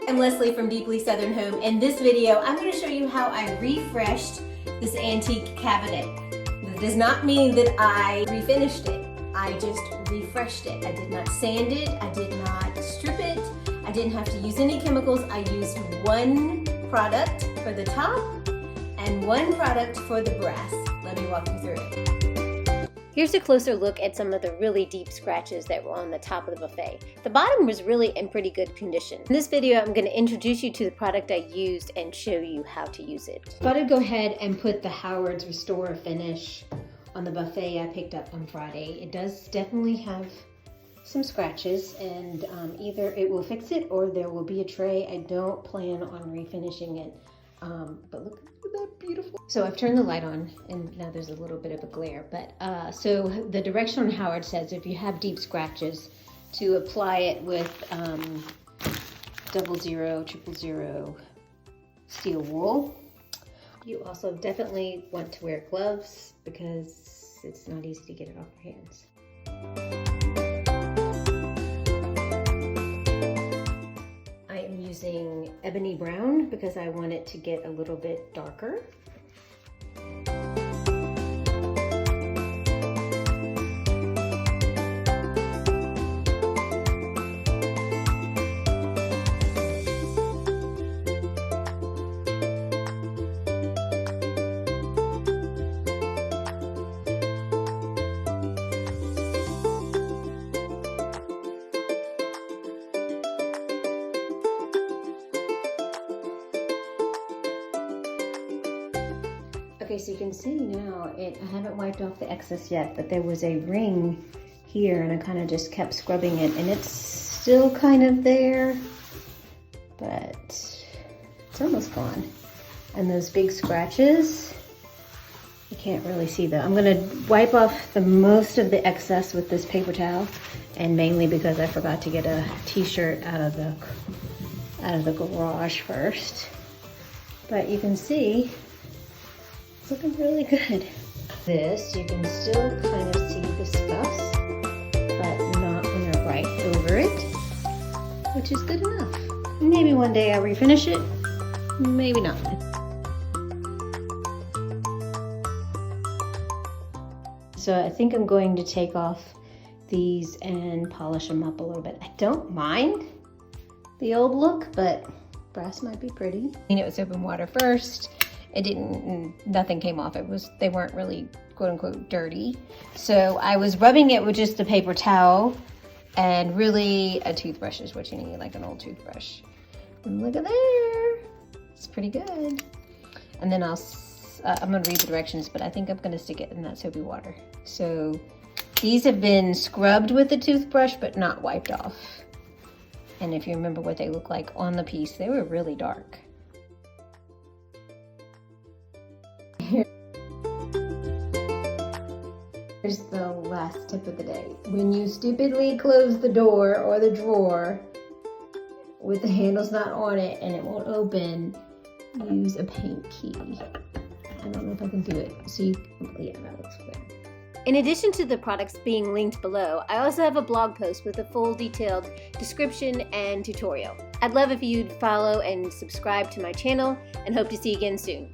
I'm Leslie from Deeply Southern Home. In this video, I'm going to show you how I refreshed this antique cabinet. That does not mean that I refinished it. I just refreshed it. I did not sand it. I did not strip it. I didn't have to use any chemicals. I used one product for the top and one product for the brass. Let me walk you through it. Here's a closer look at some of the really deep scratches that were on the top of the buffet. The bottom was really in pretty good condition. In this video, I'm going to introduce you to the product I used and show you how to use it. I thought I'd go ahead and put the Howard's Restore Finish on the buffet I picked up on Friday. It does definitely have some scratches, and either it will fix it or there will be a tray. I don't plan on refinishing it, but look at that beautiful. So I've turned the light on and now there's a little bit of a glare, but so the direction on Howard says if you have deep scratches to apply it with 00, 000 steel wool. You also definitely want to wear gloves because it's not easy to get it off your hands. I am using ebony brown because I want it to get a little bit darker. Okay, so you can see now, I haven't wiped off the excess yet, but there was a ring here and I kind of just kept scrubbing it and it's still kind of there, but it's almost gone. And those big scratches, you can't really see them. I'm gonna wipe off the most of the excess with this paper towel, and mainly because I forgot to get a t-shirt out of the garage first. But you can see, it's looking really good. This, you can still kind of see the scuffs, but not when you're right over it, which is good enough. Maybe one day I'll refinish it, maybe not. So I think I'm going to take off these and polish them up a little bit. I don't mind the old look, but brass might be pretty. Clean it with soap and water first. Nothing came off. They weren't really quote unquote dirty. So I was rubbing it with just a paper towel, and really a toothbrush is what you need, like an old toothbrush. And look at there, it's pretty good. And then I'm gonna read the directions, but I think I'm gonna stick it in that soapy water. So these have been scrubbed with the toothbrush, but not wiped off. And if you remember what they look like on the piece, they were really dark. Here's the last tip of the day. When you stupidly close the door or the drawer with the handles not on it and it won't open, use a paint key. I don't know if I can do it. So yeah, that looks good. In addition to the products being linked below, I also have a blog post with a full detailed description and tutorial. I'd love if you'd follow and subscribe to my channel, and hope to see you again soon.